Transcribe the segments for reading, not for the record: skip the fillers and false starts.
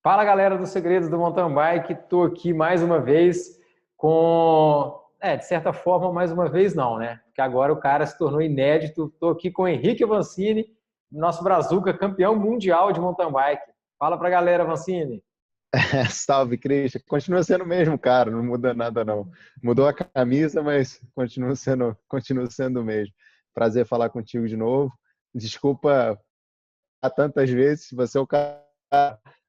Fala galera dos Segredos do Mountain Bike, estou aqui mais uma vez com, de certa forma, mais uma vez não, né? Porque agora o cara se tornou inédito. Estou aqui com o Henrique Avancini, nosso brazuca, campeão mundial de mountain bike. Fala pra galera, Avancini. Salve, Christian. Continua sendo o mesmo, cara, não muda nada não. Mudou a camisa, mas continua sendo o mesmo. Prazer falar contigo de novo. Desculpa há tantas vezes, você é o cara,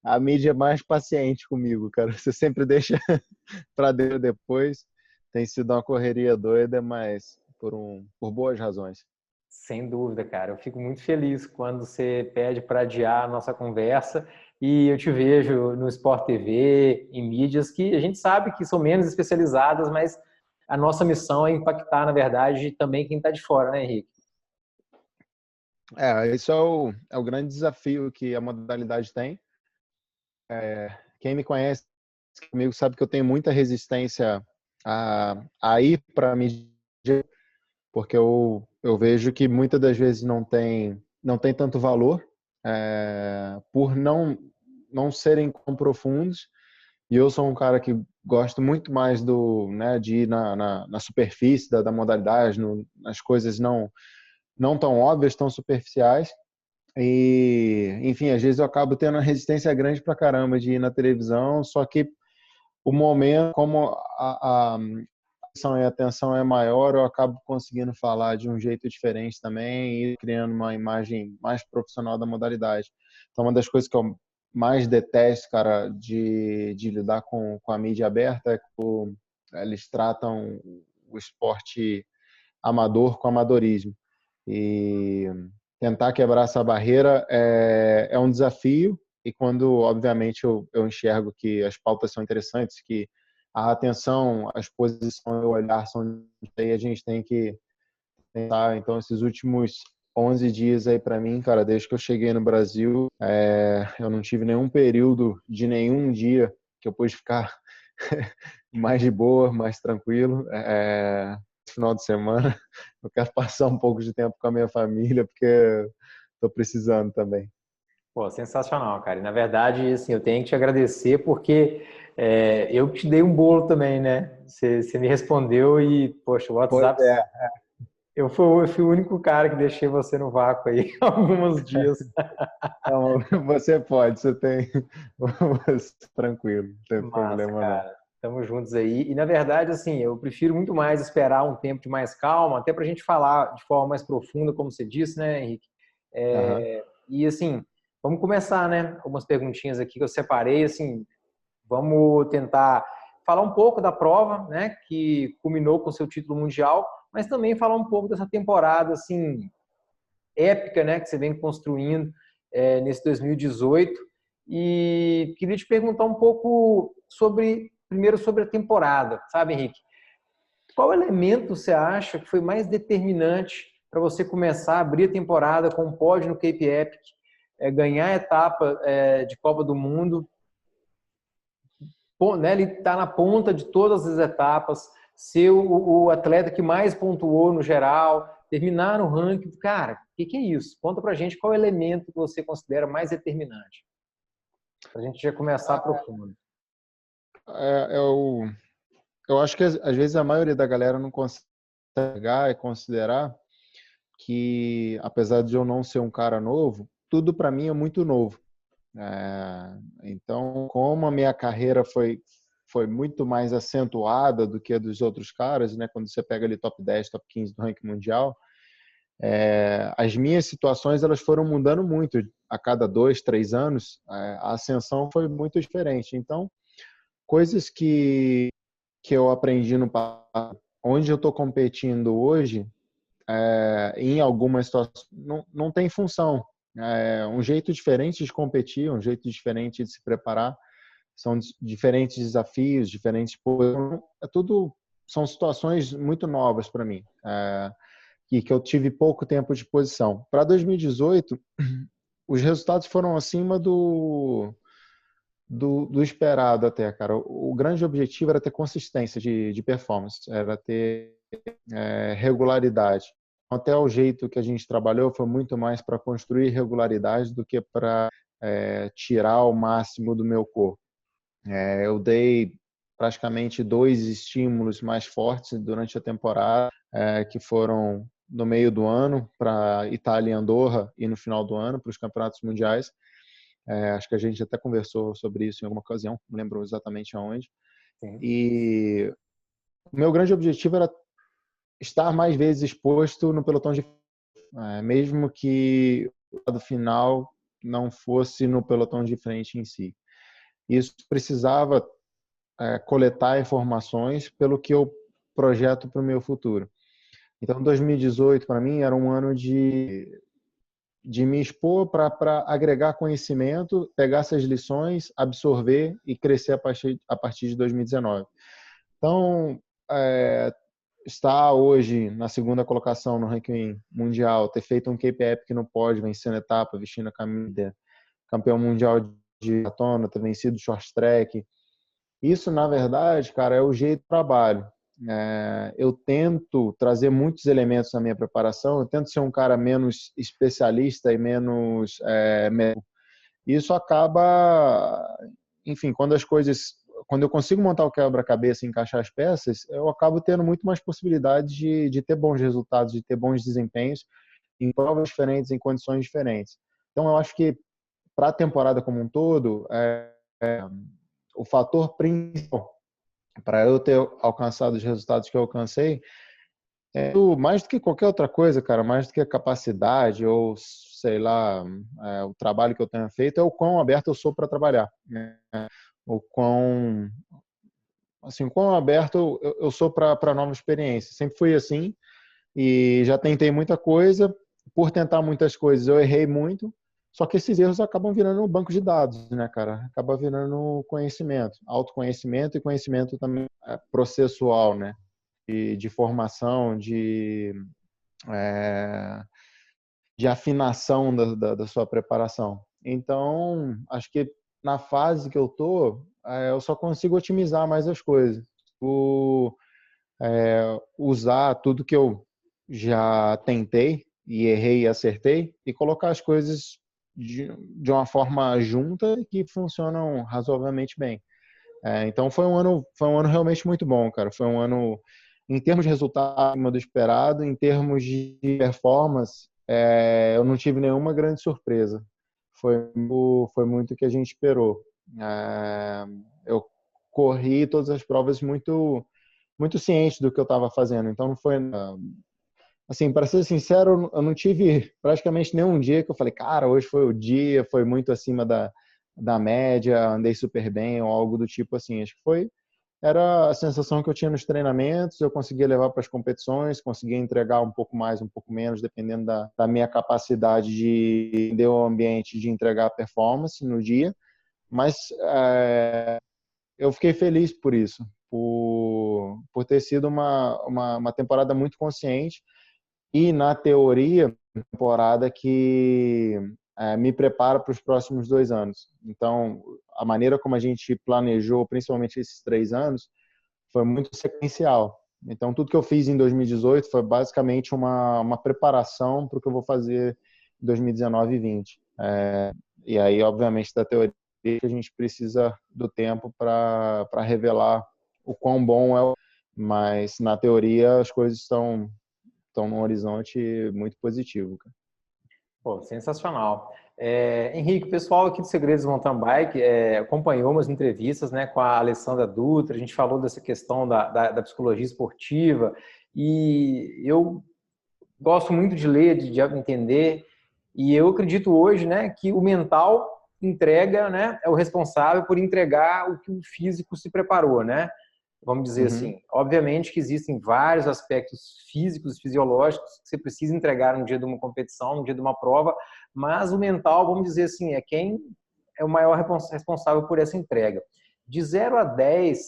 a mídia mais paciente comigo, cara. Você sempre deixa para depois. Tem sido uma correria doida, mas por boas razões. Sem dúvida, cara. Eu fico muito feliz quando você pede para adiar a nossa conversa e eu te vejo no Sport TV, em mídias que a gente sabe que são menos especializadas, mas a nossa missão é impactar, na verdade, também quem está de fora, né, Henrique? Esse é o grande desafio que a modalidade tem. Quem me conhece comigo sabe que eu tenho muita resistência a ir para a mídia, porque eu vejo que muitas das vezes não tem tanto valor, por não serem tão profundos. E eu sou um cara que gosto muito mais de ir na superfície da modalidade, nas coisas não tão óbvias, tão superficiais. E, enfim, às vezes eu acabo tendo uma resistência grande pra caramba de ir na televisão, só que o momento, como a atenção e a atenção é maior, eu acabo conseguindo falar de um jeito diferente também e criando uma imagem mais profissional da modalidade. Então, uma das coisas que eu mais detesto, cara, de lidar com a mídia aberta é que eles tratam o esporte amador com amadorismo. E tentar quebrar essa barreira é um desafio. E quando, obviamente, eu enxergo que as pautas são interessantes, que a atenção, a exposição e o olhar são aí, a gente tem que pensar. Então, esses últimos 11 dias aí para mim, cara, desde que eu cheguei no Brasil, eu não tive nenhum período de nenhum dia que eu pude ficar mais de boa, mais tranquilo. Final de semana, eu quero passar um pouco de tempo com a minha família, porque estou precisando também. Pô, sensacional, cara. E, na verdade, assim, eu tenho que te agradecer porque eu te dei um bolo também, né? Você me respondeu e, poxa, o Pois WhatsApp, é. eu fui o único cara que deixei você no vácuo aí alguns dias. Não, você pode, você tem. Tranquilo, não tem Massa, problema não. cara. Estamos juntos aí. E, na verdade, assim, eu prefiro muito mais esperar um tempo de mais calma, até para a gente falar de forma mais profunda, como você disse, né, Henrique? Aham. E, assim, vamos começar, né? Algumas perguntinhas aqui que eu separei, assim, vamos tentar falar um pouco da prova, né, que culminou com o seu título mundial, mas também falar um pouco dessa temporada, assim, épica, né, que você vem construindo nesse 2018. E queria te perguntar um pouco primeiro sobre a temporada, sabe, Henrique? Qual elemento você acha que foi mais determinante para você começar a abrir a temporada com um pódio no Cape Epic, ganhar a etapa de Copa do Mundo, né, ele está na ponta de todas as etapas, ser o atleta que mais pontuou no geral, terminar no ranking. Cara, o que é isso? Conta pra gente qual elemento que você considera mais determinante. Pra gente já começar profundo. Eu acho que às vezes a maioria da galera não consegue pegar e considerar que, apesar de eu não ser um cara novo, tudo para mim é muito novo. Então, como a minha carreira foi muito mais acentuada do que a dos outros caras, né? Quando você pega ali top 10, top 15 do ranking mundial, as minhas situações elas foram mudando muito a cada 2, 3 anos. A ascensão foi muito diferente. Então, coisas que eu aprendi no passado, onde eu estou competindo hoje, em algumas situações, não tem função. Um jeito diferente de competir, um jeito diferente de se preparar, são diferentes desafios, diferentes posições, são situações muito novas para mim, e que eu tive pouco tempo de posição. Para 2018, os resultados foram acima do esperado até, cara. O grande objetivo era ter consistência de performance, era ter regularidade. Até o jeito que a gente trabalhou foi muito mais para construir regularidade do que para tirar o máximo do meu corpo. Eu dei praticamente 2 estímulos mais fortes durante a temporada, que foram no meio do ano para Itália e Andorra e no final do ano para os campeonatos mundiais. Acho que a gente até conversou sobre isso em alguma ocasião, não lembro exatamente aonde. Sim. E o meu grande objetivo era estar mais vezes exposto no pelotão de mesmo que o lado final não fosse no pelotão de frente em si. Isso precisava coletar informações pelo que eu projeto para o meu futuro. Então, 2018 para mim era um ano de me expor para agregar conhecimento, pegar essas lições, absorver e crescer a partir de 2019. Então, estar hoje na segunda colocação no ranking mundial, ter feito um Cape Epic no pódio, vencendo a etapa, vestindo a camisa, campeão mundial de maratona, ter vencido short track, isso, na verdade, cara, é o jeito do trabalho. Eu tento trazer muitos elementos na minha preparação, eu tento ser um cara menos especialista e menos... Isso acaba... Enfim, quando eu consigo montar o quebra-cabeça e encaixar as peças, eu acabo tendo muito mais possibilidade de ter bons resultados, de ter bons desempenhos em provas diferentes, em condições diferentes. Então, eu acho que para a temporada como um todo, o fator principal para eu ter alcançado os resultados que eu alcancei mais do que qualquer outra coisa, cara, mais do que a capacidade ou, sei lá, o trabalho que eu tenha feito, é o quão aberto eu sou para trabalhar, né? O quão aberto eu sou para novas experiências. Sempre fui assim e já tentei muita coisa. Por tentar muitas coisas, eu errei muito. Só que esses erros acabam virando um banco de dados, né, cara? Acaba virando conhecimento, autoconhecimento e conhecimento também processual, né? De formação, de afinação da sua preparação. Então, acho que na fase que eu tô, eu só consigo otimizar mais as coisas. Usar tudo que eu já tentei e errei e acertei e colocar as coisas de uma forma junta que funcionam razoavelmente bem. Então foi um ano realmente muito bom, cara. Foi um ano, em termos de resultado, acima do esperado, em termos de performance, eu não tive nenhuma grande surpresa. Foi muito o que a gente esperou. Eu corri todas as provas muito muito ciente do que eu estava fazendo. Então não foi assim, para ser sincero, eu não tive praticamente nenhum dia que eu falei, cara, hoje foi o dia, foi muito acima da média, andei super bem ou algo do tipo assim. Acho que era a sensação que eu tinha nos treinamentos, eu conseguia levar para as competições, conseguia entregar um pouco mais, um pouco menos, dependendo da minha capacidade de entender o ambiente, de entregar a performance no dia. Mas eu fiquei feliz por isso, por ter sido uma temporada muito consciente e, na teoria, temporada que me prepara para os próximos 2 anos. Então, a maneira como a gente planejou, principalmente esses 3 anos, foi muito sequencial. Então, tudo que eu fiz em 2018 foi basicamente uma preparação para o que eu vou fazer em 2019 e 2020. E aí, obviamente, da teoria, a gente precisa do tempo para revelar o quão bom é, mas na teoria as coisas estão num horizonte muito positivo, cara. Pô, sensacional. Henrique, o pessoal aqui do Segredos do Mountain Bike acompanhou umas entrevistas, né, com a Alessandra Dutra, a gente falou dessa questão da psicologia esportiva, e eu gosto muito de ler, de entender, e eu acredito hoje, né, que o mental entrega, né, é o responsável por entregar o que o físico se preparou, né? Vamos dizer assim. Obviamente que existem vários aspectos físicos, fisiológicos que você precisa entregar no dia de uma competição, no dia de uma prova, mas o mental, vamos dizer assim, é quem é o maior responsável por essa entrega. De 0 a 10,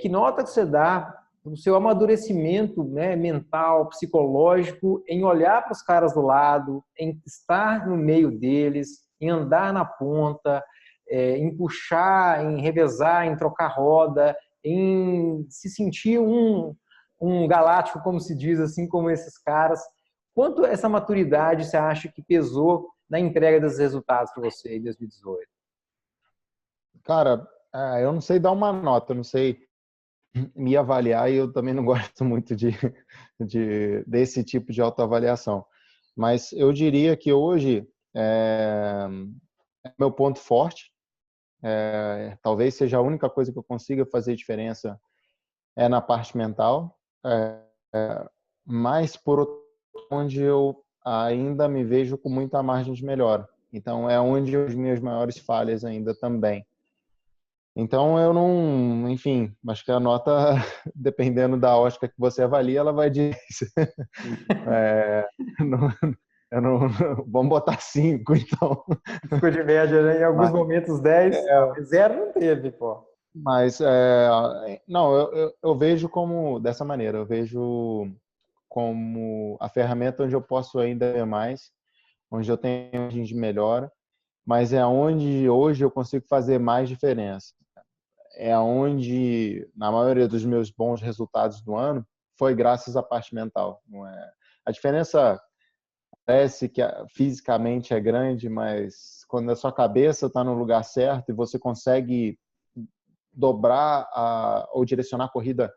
que nota que você dá o seu amadurecimento, né, mental, psicológico, em olhar para os caras do lado, em estar no meio deles, em andar na ponta, em puxar, em revezar, em trocar roda, em se sentir um galáctico, como se diz, assim como esses caras. Quanto essa maturidade você acha que pesou na entrega dos resultados para você em 2018? Cara, eu não sei dar uma nota, eu não sei me avaliar e eu também não gosto muito desse tipo de autoavaliação. Mas eu diria que hoje é meu ponto forte. Talvez seja a única coisa que eu consiga fazer diferença é na parte mental, mas por outro, onde eu ainda me vejo com muita margem de melhora. Então é onde as minhas maiores falhas ainda também. Então eu não, enfim, acho que a nota, dependendo da ótica que você avalia, ela vai de não, eu não, vamos botar 5, então. Ficou de média, né? Em alguns Mas, momentos 10, zero não teve, pô. mas não, eu vejo como dessa maneira, eu vejo como a ferramenta onde eu posso ainda ver mais, onde eu tenho margem de melhora, mas é onde hoje eu consigo fazer mais diferença. É onde, na maioria dos meus bons resultados do ano, foi graças à parte mental. Não é? A diferença parece que fisicamente é grande, mas quando a sua cabeça está no lugar certo e você consegue dobrar ou direcionar a corrida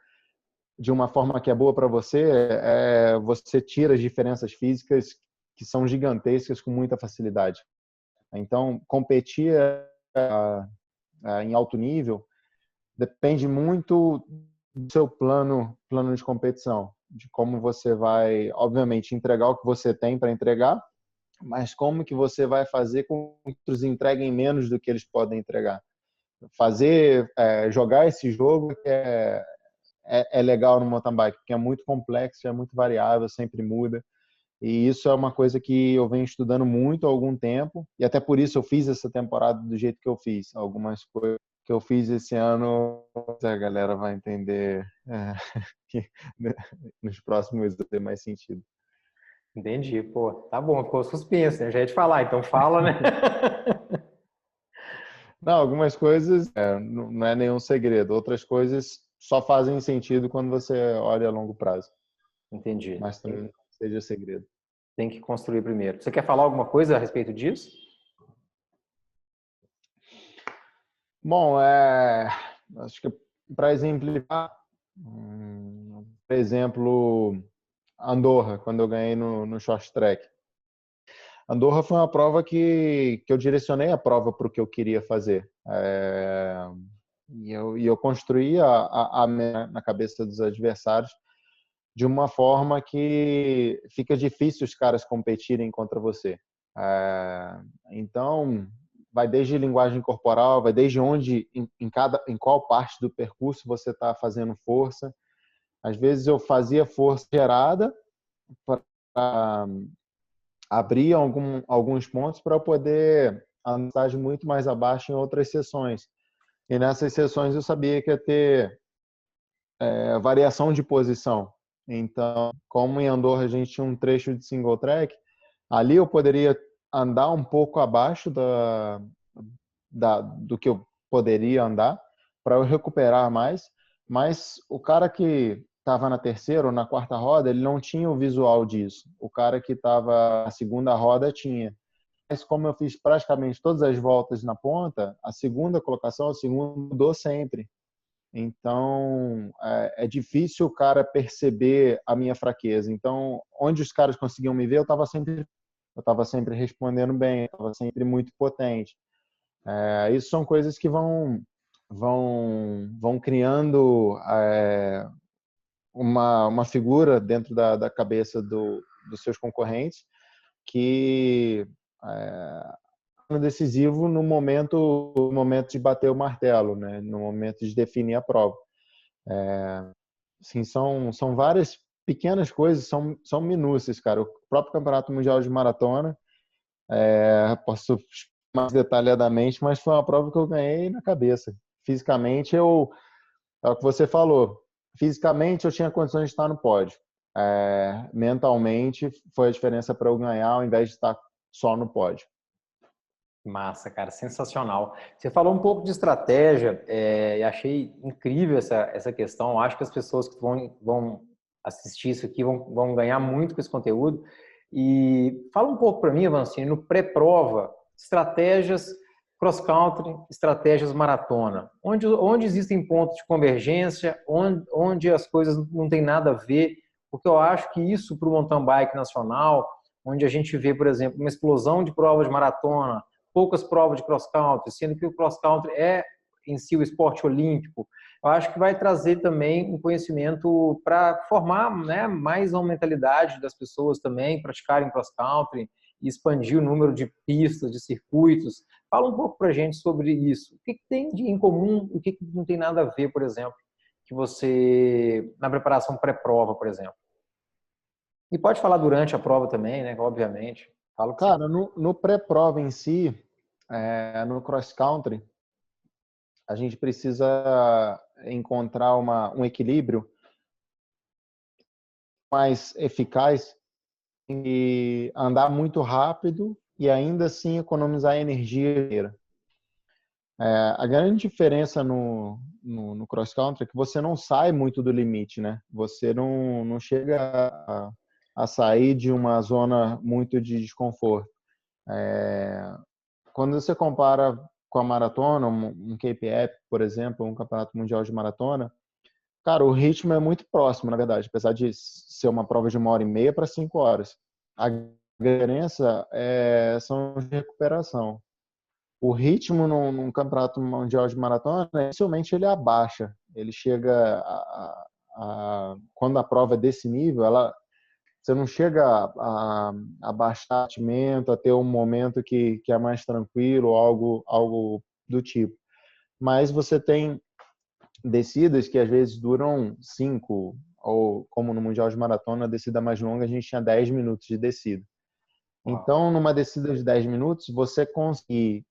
de uma forma que é boa para você, você tira as diferenças físicas que são gigantescas com muita facilidade. Então, competir em alto nível depende muito do seu plano de competição, de como você vai, obviamente, entregar o que você tem para entregar, mas como que você vai fazer com que outros entreguem menos do que eles podem entregar. Jogar esse jogo é legal no mountain bike, porque é muito complexo, é muito variável, sempre muda. E isso é uma coisa que eu venho estudando muito há algum tempo, e até por isso eu fiz essa temporada do jeito que eu fiz. Algumas coisas que eu fiz esse ano, a galera vai entender que nos próximos vai ter mais sentido. Entendi, pô. Tá bom, ficou suspenso, né? Já ia te falar, então fala, né? Não, algumas coisas não é nenhum segredo. Outras coisas só fazem sentido quando você olha a longo prazo. Entendi. Mas também não seja segredo. Tem que construir primeiro. Você quer falar alguma coisa a respeito disso? Bom, acho que para exemplificar, por exemplo, Andorra, quando eu ganhei no short track. Andorra foi uma prova que eu direcionei a prova para o que eu queria fazer. E eu construí na cabeça dos adversários de uma forma que fica difícil os caras competirem contra você. Então, vai desde linguagem corporal, vai desde onde, em qual parte do percurso você está fazendo força. Às vezes eu fazia força gerada para abrir alguns pontos para eu poder andar muito mais abaixo em outras sessões. E nessas sessões eu sabia que ia ter variação de posição. Então, como em Andorra a gente tinha um trecho de single track, ali eu poderia andar um pouco abaixo do que eu poderia andar para eu recuperar mais, mas o cara que estava na terceira ou na quarta roda, ele não tinha o visual disso. O cara que estava na segunda roda tinha. Mas como eu fiz praticamente todas as voltas na ponta, a segunda colocação, a segunda mudou sempre. Então, é difícil o cara perceber a minha fraqueza. Então, onde os caras conseguiam me ver, eu estava sempre respondendo bem, eu estava sempre muito potente. Isso são coisas que vão criando uma figura dentro da cabeça dos seus concorrentes que decisivo no momento de bater o martelo, né? No momento de definir a prova. Assim, são várias pequenas coisas, são minúcias, cara. O próprio Campeonato Mundial de Maratona, posso mais detalhadamente, mas foi uma prova que eu ganhei na cabeça. Fisicamente, é o que você falou. Fisicamente, eu tinha condições de estar no pódio. Mentalmente, foi a diferença para eu ganhar, ao invés de estar só no pódio. Massa, cara, sensacional. Você falou um pouco de estratégia, e achei incrível essa questão. Acho que as pessoas que vão assistir isso aqui vão ganhar muito com esse conteúdo. E fala um pouco para mim, Avancini, no pré-prova, estratégias cross-country, estratégias maratona. Onde existem pontos de convergência, onde as coisas não têm nada a ver, porque eu acho que isso para o mountain bike nacional, onde a gente vê, por exemplo, uma explosão de provas de maratona, poucas provas de cross-country, sendo que o cross-country é em si o esporte olímpico, eu acho que vai trazer também um conhecimento para formar, né, mais uma mentalidade das pessoas também praticarem cross-country e expandir o número de pistas, de circuitos. Fala um pouco para a gente sobre isso. O que tem em comum e o que não tem nada a ver, por exemplo, que você, na preparação pré-prova, por exemplo. E pode falar durante a prova também, né? Obviamente. Fala o que você Cara, no pré-prova em si, no cross-country, a gente precisa encontrar um equilíbrio mais eficaz e andar muito rápido e ainda assim economizar energia. A grande diferença no cross-country é que você não sai muito do limite, né? Você não chega a sair de uma zona muito de desconforto. Quando você compara com a maratona, um KPF, por exemplo, um campeonato mundial de maratona, cara, o ritmo é muito próximo, na verdade, apesar de ser uma prova de 1h30 para 5 horas. A diferença são de recuperação. O ritmo num campeonato mundial de maratona, inicialmente ele abaixa. Ele chega quando a prova é desse nível, você não chega a baixar batimento, a ter um momento que é mais tranquilo, algo do tipo. Mas você tem descidas que às vezes duram 5, ou como no Mundial de Maratona, a descida mais longa, a gente tinha 10 minutos de descida. Então, numa descida de 10 minutos, você conseguir,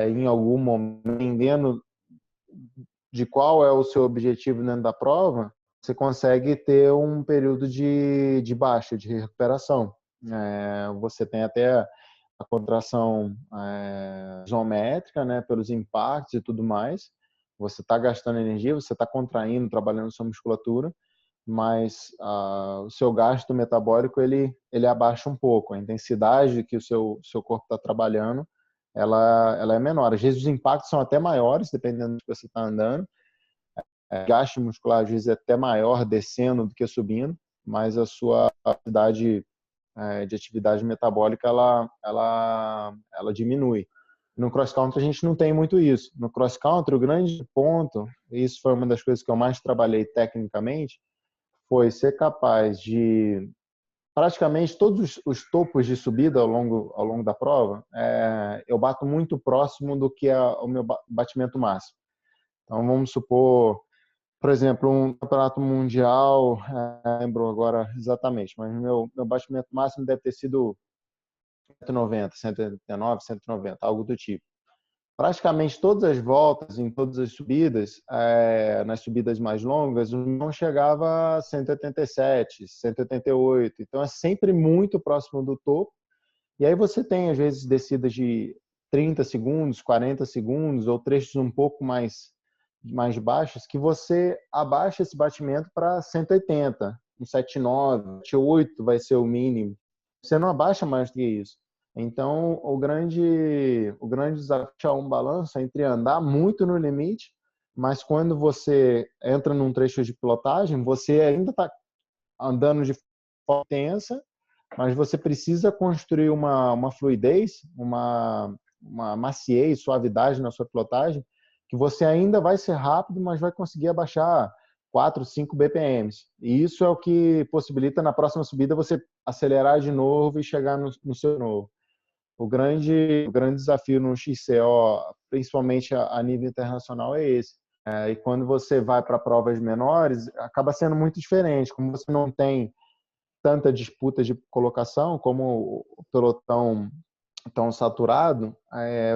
em algum momento, entendendo de qual é o seu objetivo dentro da prova, você consegue ter um período de baixa, de recuperação. Você tem até a contração isométrica, né, pelos impactos e tudo mais. Você está gastando energia, você está contraindo, trabalhando sua musculatura, mas o seu gasto metabólico ele abaixa um pouco. A intensidade que o seu corpo está trabalhando, ela é menor. Às vezes os impactos são até maiores, dependendo do que você está andando. Gasto muscular às vezes é até maior descendo do que subindo, mas a sua capacidade de atividade metabólica ela diminui. No cross country a gente não tem muito isso. No cross country o grande ponto, e isso foi uma das coisas que eu mais trabalhei tecnicamente, foi ser capaz de praticamente todos os topos de subida ao longo da prova, eu bato muito próximo do que é o meu batimento máximo. Então vamos supor, por exemplo, um campeonato mundial, não lembro agora exatamente, mas meu batimento máximo deve ter sido 190, 189, 190, algo do tipo. Praticamente todas as voltas, em todas as subidas, nas subidas mais longas, não chegava a 187, 188. Então é sempre muito próximo do topo. E aí você tem, às vezes, descidas de 30 segundos, 40 segundos, ou trechos um pouco mais baixos, que você abaixa esse batimento para 180, um 79, 78 vai ser o mínimo. Você não abaixa mais do que isso. Então, o grande desafio é um balanço entre andar muito no limite, mas quando você entra num trecho de pilotagem, você ainda está andando de forma intensa, mas você precisa construir uma fluidez, uma maciez, suavidade na sua pilotagem, que você ainda vai ser rápido, mas vai conseguir abaixar 4, 5 BPMs. E isso é o que possibilita na próxima subida você acelerar de novo e chegar no seu novo. O grande desafio no XCO, principalmente a nível internacional, é esse. E quando você vai para provas menores, acaba sendo muito diferente. Como você não tem tanta disputa de colocação, como o pelotão tão saturado,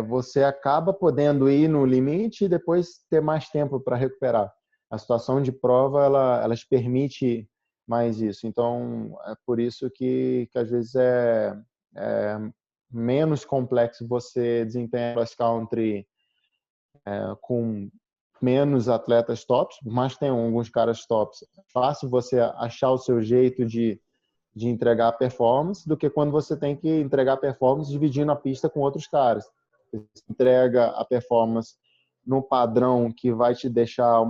você acaba podendo ir no limite e depois ter mais tempo para recuperar. A situação de prova, ela te permite mais isso. Então, é por isso que às vezes é menos complexo você desempenhar cross country com menos atletas tops, mas tem alguns caras tops. É fácil você achar o seu jeito de de entregar performance do que quando você tem que entregar performance dividindo a pista com outros caras. Você entrega a performance no padrão que vai te deixar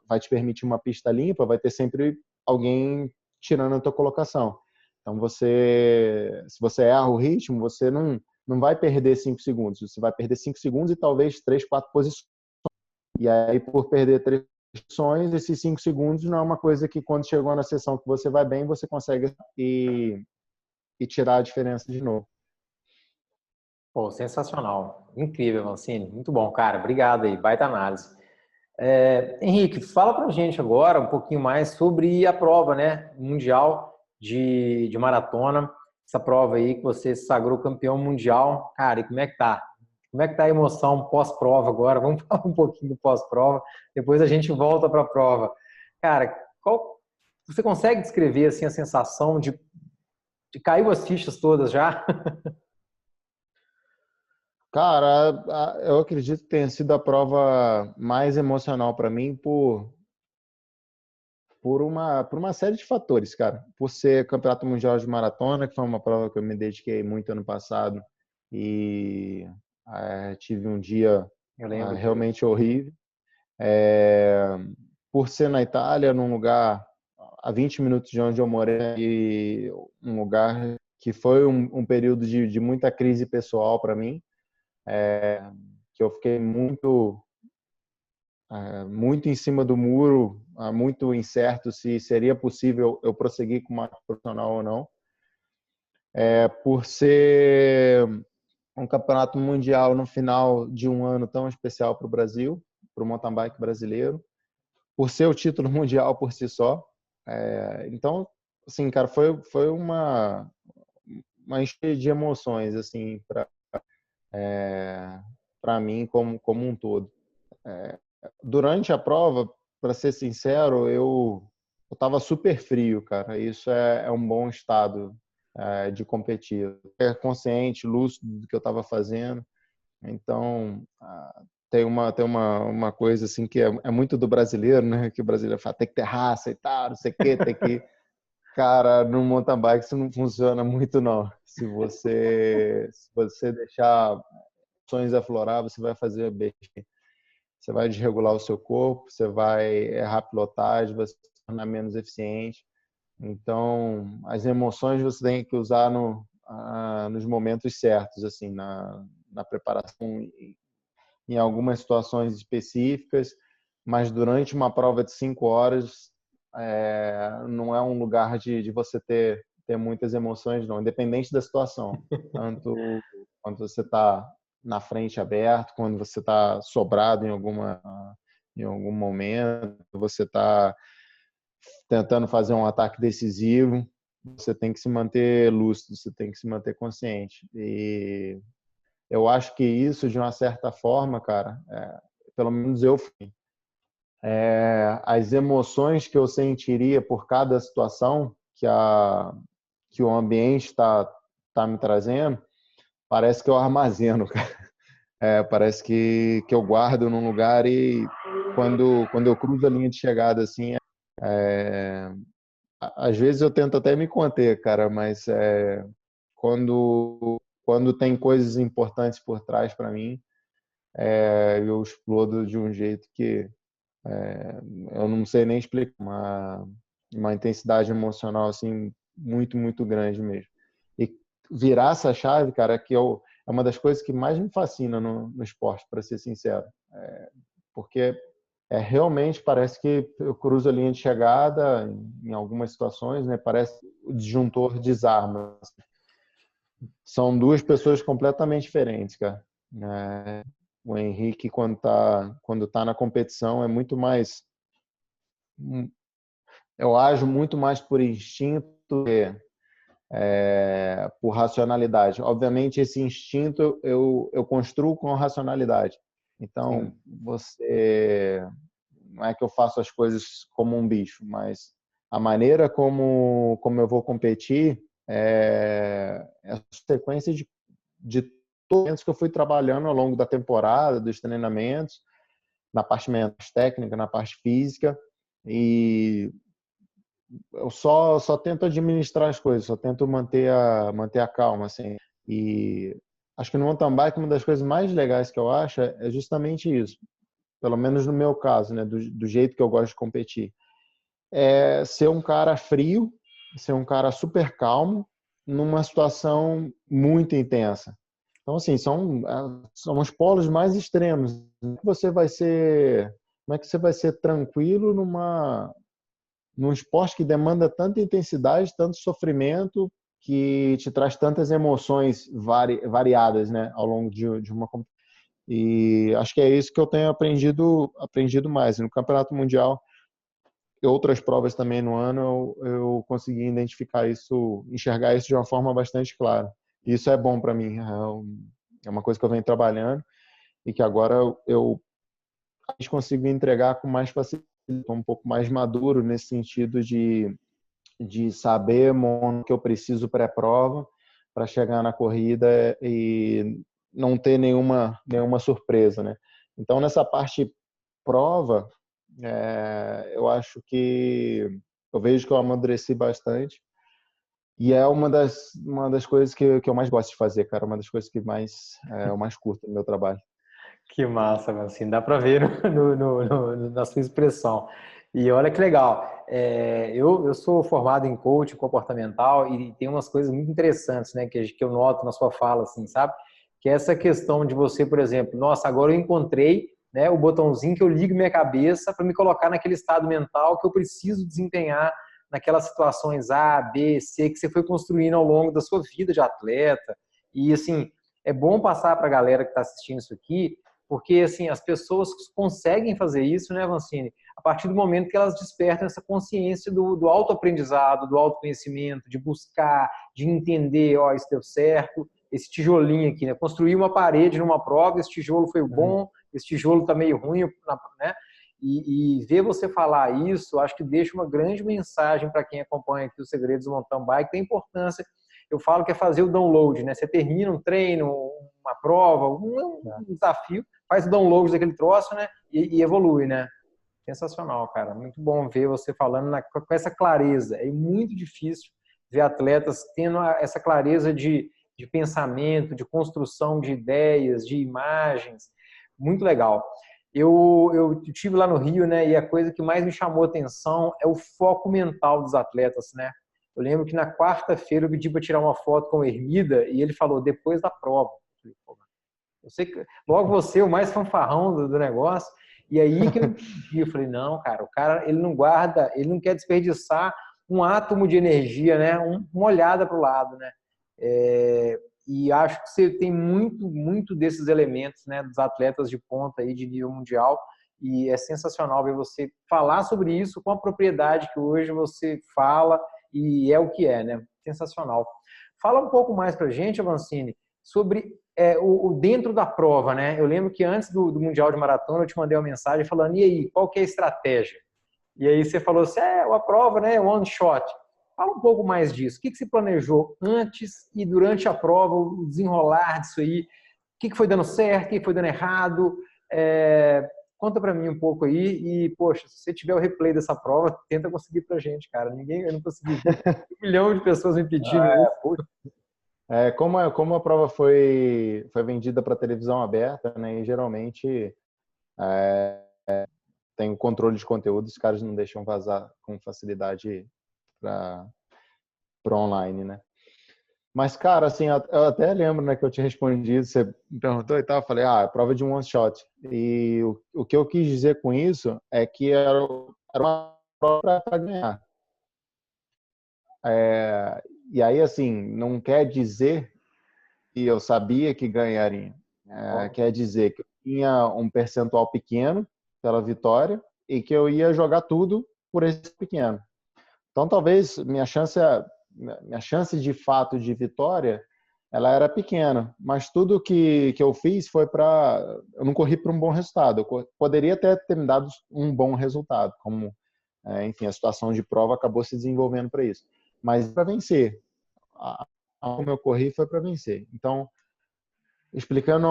vai te permitir uma pista limpa, vai ter sempre alguém tirando a tua colocação. Então se você erra o ritmo, você não vai perder 5 segundos, você vai perder 5 segundos e talvez 3, 4 posições. E aí, por perder 3 posições, esses 5 segundos não é uma coisa que quando chegou na sessão que você vai bem, você consegue e tirar a diferença de novo. Pô, sensacional. Incrível, Vancini. Muito bom, cara. Obrigado aí. Baita análise. Henrique, fala pra gente agora um pouquinho mais sobre a prova, né? Mundial de maratona. Essa prova aí que você se sagrou campeão mundial. Cara, e como é que tá? Como é que tá a emoção pós-prova agora? Vamos falar um pouquinho do pós-prova. Depois a gente volta para a prova. Cara, você consegue descrever assim a sensação de caiu as fichas todas já? Cara, eu acredito que tenha sido a prova mais emocional para mim por uma série de fatores, cara. Por ser Campeonato Mundial de Maratona, que foi uma prova que eu me dediquei muito ano passado e tive um dia Eu lembro disso. realmente horrível. É, por ser na Itália, num lugar a 20 minutos de onde eu morei, e um lugar que foi um período de muita crise pessoal para mim, que eu fiquei muito em cima do muro, muito incerto se seria possível eu prosseguir com uma profissional ou não. Por ser um campeonato mundial no final de um ano tão especial para o Brasil, para o mountain bike brasileiro, por ser o título mundial por si só. Então, assim, cara, foi uma enchente de emoções, assim, para mim como um todo. Durante a prova, para ser sincero, eu estava super frio, cara. Isso é um bom estado de competir. Consciente, lúcido do que eu estava fazendo. Então, tem uma coisa assim que é muito do brasileiro, né? Que o brasileiro fala, tem que ter raça e tal, não sei o quê, tem que... Cara, no mountain bike isso não funciona muito, não. Se você deixar ações aflorar, você vai fazer besteira. Você vai desregular o seu corpo, você vai errar a pilotagem, você vai se tornar menos eficiente. Então, as emoções você tem que usar nos momentos certos, assim, na preparação, em algumas situações específicas, mas durante uma prova de 5 horas, não é um lugar de você ter muitas emoções, não, independente da situação. Tanto quando você está na frente aberto, quando você está sobrado em algum momento, você está tentando fazer um ataque decisivo, você tem que se manter lúcido, você tem que se manter consciente. E eu acho que isso, de uma certa forma, cara, pelo menos eu fui. As emoções que eu sentiria por cada situação que o ambiente está me trazendo, parece que eu armazeno, cara. Parece que eu guardo num lugar e quando eu cruzo a linha de chegada, assim, às vezes eu tento até me conter, cara, mas quando tem coisas importantes por trás para mim, eu explodo de um jeito que eu não sei nem explicar, uma intensidade emocional assim muito, muito grande mesmo. E virar essa chave, cara, é uma das coisas que mais me fascina no esporte, para ser sincero. Porque realmente parece que eu cruzo a linha de chegada em algumas situações, né? Parece o disjuntor desarma. São duas pessoas completamente diferentes, cara. O Henrique, quando tá na competição, é muito mais... Eu ajo muito mais por instinto que por racionalidade. Obviamente, esse instinto eu construo com racionalidade. Então, Sim. não é que eu faço as coisas como um bicho, mas a maneira como eu vou competir é a sequência de todos que eu fui trabalhando ao longo da temporada, dos treinamentos, na parte mais técnica, na parte física, e eu só tento administrar as coisas, só tento manter a calma, assim. E acho que no mountain bike uma das coisas mais legais que eu acho é justamente isso. Pelo menos no meu caso, né, do jeito que eu gosto de competir. É ser um cara frio, ser um cara super calmo numa situação muito intensa. Então, assim, são os polos mais extremos. Como é que você vai ser tranquilo num esporte que demanda tanta intensidade, tanto sofrimento, que te traz tantas emoções variadas, né, ao longo de uma competição. E acho que é isso que eu tenho aprendido mais. No Campeonato Mundial e outras provas também no ano, eu consegui identificar isso, enxergar isso de uma forma bastante clara. E isso é bom para mim. É uma coisa que eu venho trabalhando e que agora eu consigo entregar com mais facilidade, um pouco mais maduro nesse sentido de saber o que eu preciso pré-prova para chegar na corrida e não ter nenhuma surpresa, né? Então, nessa parte prova, eu acho que eu vejo que eu amadureci bastante e é uma das coisas que eu mais gosto de fazer, cara, uma das coisas que eu mais curto no meu trabalho. Que massa, assim, dá para ver na sua expressão. E olha que legal. Eu sou formado em coaching comportamental e tem umas coisas muito interessantes, né, que eu noto na sua fala, assim, sabe? Que é essa questão de você, por exemplo, nossa, agora eu encontrei, né, o botãozinho que eu ligo minha cabeça para me colocar naquele estado mental que eu preciso desempenhar naquelas situações A, B, C que você foi construindo ao longo da sua vida de atleta. E assim, é bom passar para a galera que está assistindo isso aqui porque, assim, as pessoas conseguem fazer isso, né, Vancini? A partir do momento que elas despertam essa consciência do autoaprendizado, do autoconhecimento, de buscar, de entender, ó, isso deu certo, esse tijolinho aqui, né? Construir uma parede numa prova, esse tijolo foi bom, esse tijolo tá meio ruim, né? E ver você falar isso, acho que deixa uma grande mensagem para quem acompanha aqui os segredos do mountain bike, da importância. Eu falo que é fazer o download, né? Você termina um treino, uma prova, um desafio, faz o download daquele troço, né? E evolui, né? Sensacional, cara. Muito bom ver você falando com essa clareza. É muito difícil ver atletas tendo essa clareza de pensamento, de construção de ideias, de imagens. Muito legal. Eu tive lá no Rio, né? E a coisa que mais me chamou a atenção é o foco mental dos atletas, né? Eu lembro que na quarta-feira eu pedi para tirar uma foto com o Hermida e ele falou depois da prova. Logo você, o mais fanfarrão do negócio. E aí que eu entendi, eu falei, não, cara, o cara, ele não guarda, ele não quer desperdiçar um átomo de energia, né? Uma olhada para o lado, né? E acho que você tem muito desses elementos, né, dos atletas de ponta aí de nível mundial, e é sensacional ver você falar sobre isso com a propriedade que hoje você fala, e é o que é, né? Sensacional. Fala um pouco mais pra gente, Avancini, sobre o dentro da prova, né? Eu lembro que antes do Mundial de Maratona eu te mandei uma mensagem falando, e aí, qual que é a estratégia? E aí você falou assim, a prova, né, one shot. Fala um pouco mais disso. O que você planejou antes e durante a prova, o desenrolar disso aí? O que foi dando certo, o que foi dando errado? Conta para mim um pouco aí e, poxa, se você tiver o replay dessa prova, tenta conseguir pra gente, cara. Eu não consegui ver. 1 milhão de pessoas me pedindo isso. Como a prova foi vendida para televisão aberta, né, e geralmente tem o controle de conteúdo, os caras não deixam vazar com facilidade para online, né? Mas, cara, assim, eu até lembro, né, que eu tinha respondido, você me perguntou e tal, eu falei, é prova de um one shot. E o que eu quis dizer com isso é que era uma prova para ganhar. E aí, assim, não quer dizer que eu sabia que ganharia. Quer dizer que eu tinha um percentual pequeno pela vitória e que eu ia jogar tudo por esse pequeno. Então, talvez minha chance de fato de vitória ela era pequena, mas tudo que eu fiz foi eu não corri para um bom resultado. Eu poderia até ter me dado um bom resultado, como, enfim, a situação de prova acabou se desenvolvendo para isso. Mas para vencer, como eu corri foi para vencer. Então, explicando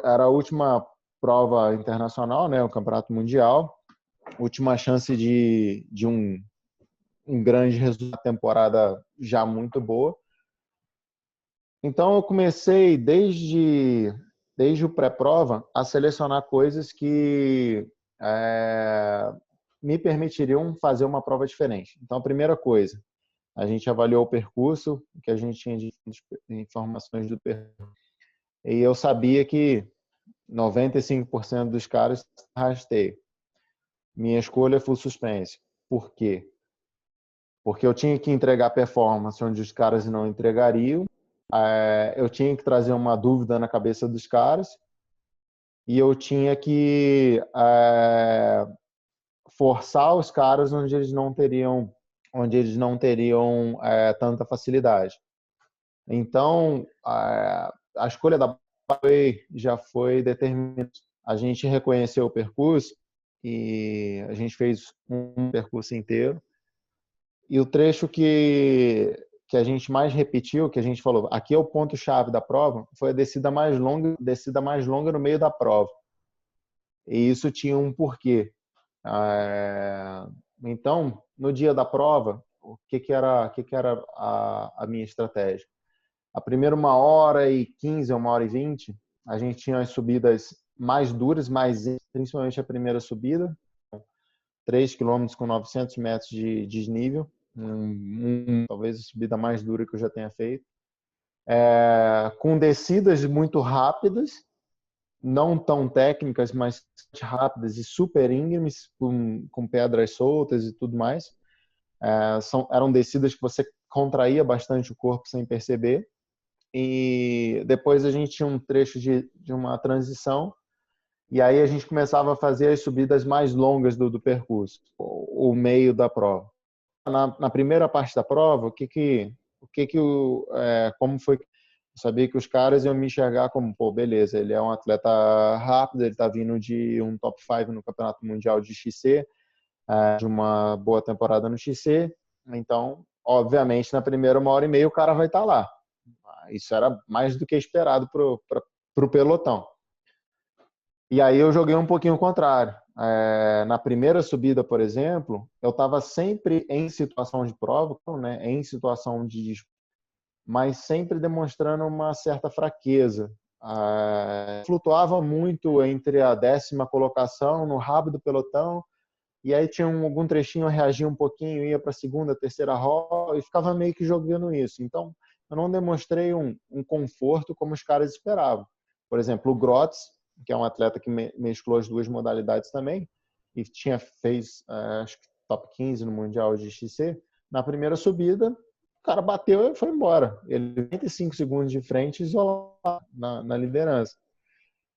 era a última prova internacional, né, o Campeonato Mundial. última chance de um grande resultado da temporada já muito boa. Então eu comecei desde o pré-prova a selecionar coisas que me permitiriam fazer uma prova diferente. Então a primeira coisa, a gente avaliou o percurso, que a gente tinha de informações do percurso. E eu sabia que 95% dos caras rasteio. Minha escolha foi suspense. Por quê? Porque eu tinha que entregar performance onde os caras não entregariam. Eu tinha que trazer uma dúvida na cabeça dos caras e eu tinha que forçar os caras onde eles não teriam tanta facilidade. Então, a escolha da já foi determinante. A gente reconheceu o percurso e a gente fez um percurso inteiro. E o trecho que a gente mais repetiu, que a gente falou, aqui é o ponto-chave da prova, foi a descida mais longa no meio da prova. E isso tinha um porquê. Então, no dia da prova, o que era a minha estratégia? A primeira 1h15, 1h20, a gente tinha as subidas mais duras, principalmente a primeira subida, 3 quilômetros com 900 metros de desnível, talvez a subida mais dura que eu já tenha feito, com descidas muito rápidas, não tão técnicas, mas rápidas e super íngremes, com pedras soltas e tudo mais. Eram descidas que você contraía bastante o corpo sem perceber. E depois a gente tinha um trecho de uma transição, e aí a gente começava a fazer as subidas mais longas do percurso, o meio da prova. Na primeira parte da prova, como foi? Eu sabia que os caras iam me enxergar como, pô, beleza, ele é um atleta rápido, ele está vindo de um top 5 no Campeonato Mundial de XC, de uma boa temporada no XC, então, obviamente, na primeira 1h30 o cara vai estar lá. Isso era mais do que esperado para o pelotão. E aí eu joguei um pouquinho o contrário. Na primeira subida, por exemplo, eu estava sempre em situação de prova, né, em situação de disputa, mas sempre demonstrando uma certa fraqueza. Flutuava muito entre a 10ª colocação no rabo do pelotão, e aí tinha algum trechinho, eu reagia um pouquinho, ia para a segunda, terceira roda, e ficava meio que jogando isso. Então, eu não demonstrei um conforto como os caras esperavam. Por exemplo, o Grotz, que é um atleta que mesclou as duas modalidades também, e fez acho que top 15 no Mundial de XC, na primeira subida, o cara bateu e foi embora. Ele 25 segundos de frente, isolado na liderança.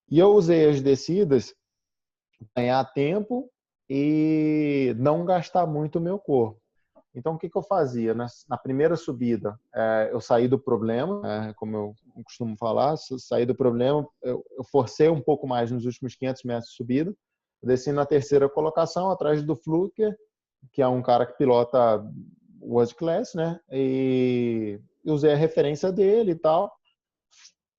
E eu usei as descidas ganhar tempo e não gastar muito o meu corpo. Então, o que eu fazia? Na primeira subida, eu saí do problema, como eu costumo falar, saí do problema, eu forcei um pouco mais nos últimos 500 metros de subida, desci na terceira colocação, atrás do Fluker, que é um cara que pilota World Class, né? E usei a referência dele e tal.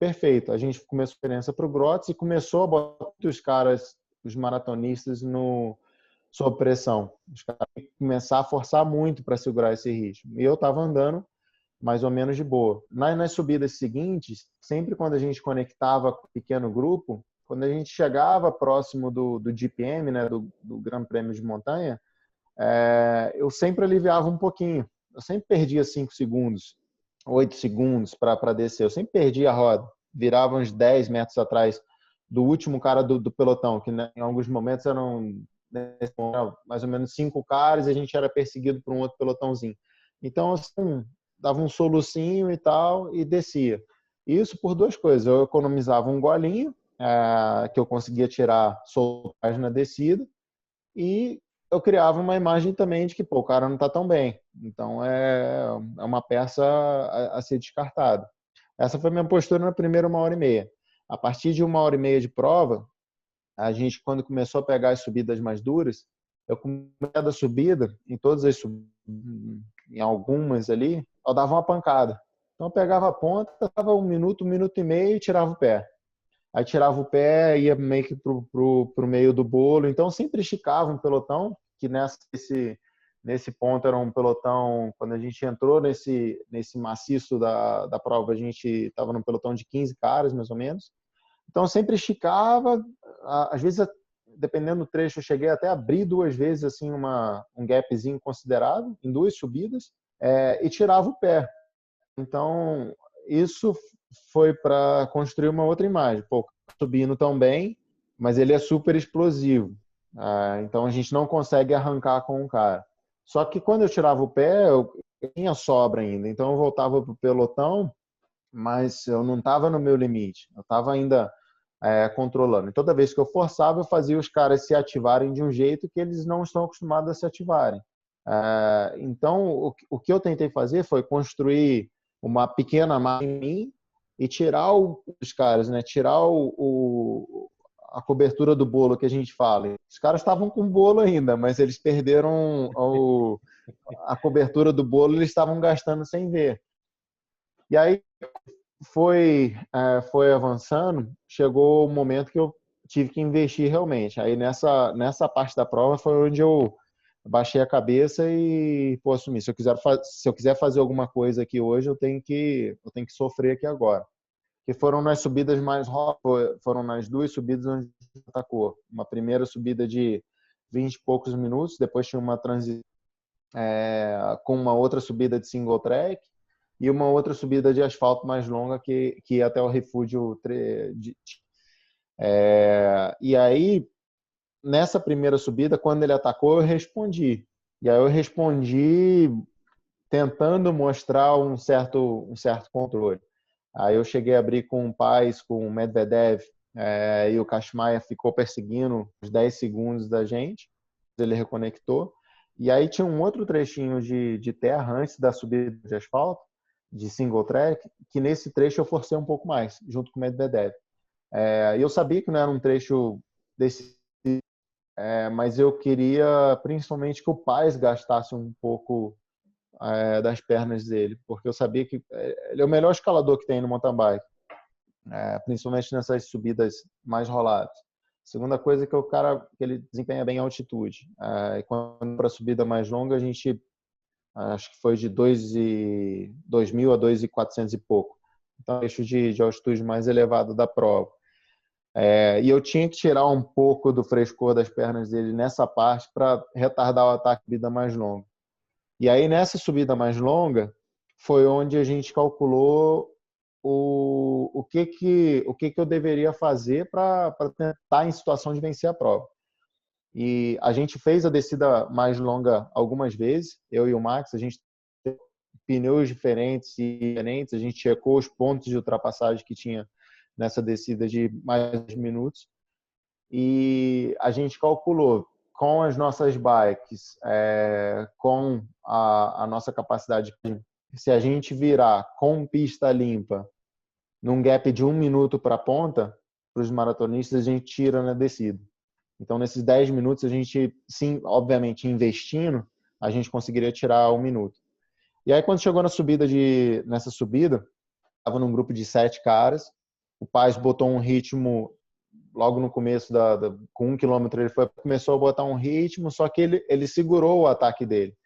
Perfeito. A gente começou a referência para o Grotz e começou a botar os caras, os maratonistas, sob pressão. Os caras têm que começar a forçar muito para segurar esse ritmo. E eu estava andando mais ou menos de boa. Nas subidas seguintes, sempre quando a gente conectava com o pequeno grupo, quando a gente chegava próximo do GPM, né, do Grande Prêmio de Montanha, eu sempre aliviava um pouquinho. Eu sempre perdia 5 segundos, 8 segundos para descer. Eu sempre perdia a roda. Virava uns 10 metros atrás do último cara do pelotão, que né, em alguns momentos eram mais ou menos 5 caras e a gente era perseguido por um outro pelotãozinho. Então, assim, dava um solucinho e tal e descia. Isso por duas coisas. Eu economizava um golinho, que eu conseguia tirar soltagem na descida, e eu criava uma imagem também de que pô, o cara não está tão bem. Então, é uma peça a ser descartada. Essa foi a minha postura na primeira 1h30. A partir de 1h30 de prova, a gente, quando começou a pegar as subidas mais duras, eu comecei da subida, em algumas ali, eu dava uma pancada. Então eu pegava a ponta, dava 1 minuto, 1 minuto e meio e tirava o pé. aí tirava o pé, ia meio que pro meio do bolo. Então sempre esticava um pelotão, que nesse ponto era um pelotão, quando a gente entrou nesse maciço da prova, a gente estava num pelotão de 15 caras, mais ou menos. Então sempre esticava, às vezes, dependendo do trecho, eu cheguei até a abrir 2 vezes assim um gapzinho considerável, em 2 subidas, e tirava o pé. Então, isso foi para construir uma outra imagem. Pô, subindo tão bem, mas ele é super explosivo. Então, a gente não consegue arrancar com o cara. Só que quando eu tirava o pé, eu tinha sobra ainda. Então, eu voltava para o pelotão, mas eu não estava no meu limite. Eu estava ainda controlando. E toda vez que eu forçava, eu fazia os caras se ativarem de um jeito que eles não estão acostumados a se ativarem. Então, o que eu tentei fazer foi construir uma pequena margem em mim e tirar os caras, né? Tirar a cobertura do bolo que a gente fala. Os caras estavam com bolo ainda, mas eles perderam a cobertura do bolo, eles estavam gastando sem ver. E aí foi avançando, chegou o momento que eu tive que investir realmente. Aí nessa parte da prova foi onde eu baixei a cabeça e assumi. Se eu quiser fazer alguma coisa aqui hoje, eu tenho que sofrer aqui agora. Que foram nas subidas foram nas 2 subidas onde atacou. Uma primeira subida de 20 e poucos minutos, depois tinha uma transição com uma outra subida de single track e uma outra subida de asfalto mais longa que ia até o refúgio. E aí, nessa primeira subida, quando ele atacou, eu respondi. E aí eu respondi tentando mostrar um certo controle. Aí eu cheguei a abrir com o Pais, com o Medvedev, e o Kashmaya ficou perseguindo os 10 segundos da gente. Ele reconectou. E aí tinha um outro trechinho de terra antes da subida de asfalto, de single track, que nesse trecho eu forcei um pouco mais, junto com o Medvedev. E eu sabia que não era um trecho desse, mas eu queria principalmente que o Pais gastasse um pouco das pernas dele, porque eu sabia que ele é o melhor escalador que tem no mountain bike, principalmente nessas subidas mais roladas. Segunda coisa é que o cara que ele desempenha bem a altitude. E quando para a subida mais longa, a gente acho que foi de 2.000 a 2.400 e pouco. Então, eixo de altitude mais elevado da prova. E eu tinha que tirar um pouco do frescor das pernas dele nessa parte para retardar o ataque de subida mais longa. E aí, nessa subida mais longa, foi onde a gente calculou o que eu deveria fazer para tentar em situação de vencer a prova. E a gente fez a descida mais longa algumas vezes, eu e o Max, a gente tem pneus diferentes, a gente checou os pontos de ultrapassagem que tinha nessa descida de mais minutos e a gente calculou com as nossas bikes, com a nossa capacidade, se a gente virar com pista limpa num gap de 1 minuto para a ponta, para os maratonistas, a gente tira na descida. Então, nesses 10 minutos, a gente, sim, obviamente, investindo, a gente conseguiria tirar 1 minuto. E aí, quando chegou nessa subida, estava num grupo de 7 caras, o Paz botou um ritmo logo no começo, com 1 quilômetro, ele começou a botar um ritmo, só que ele segurou o ataque dele.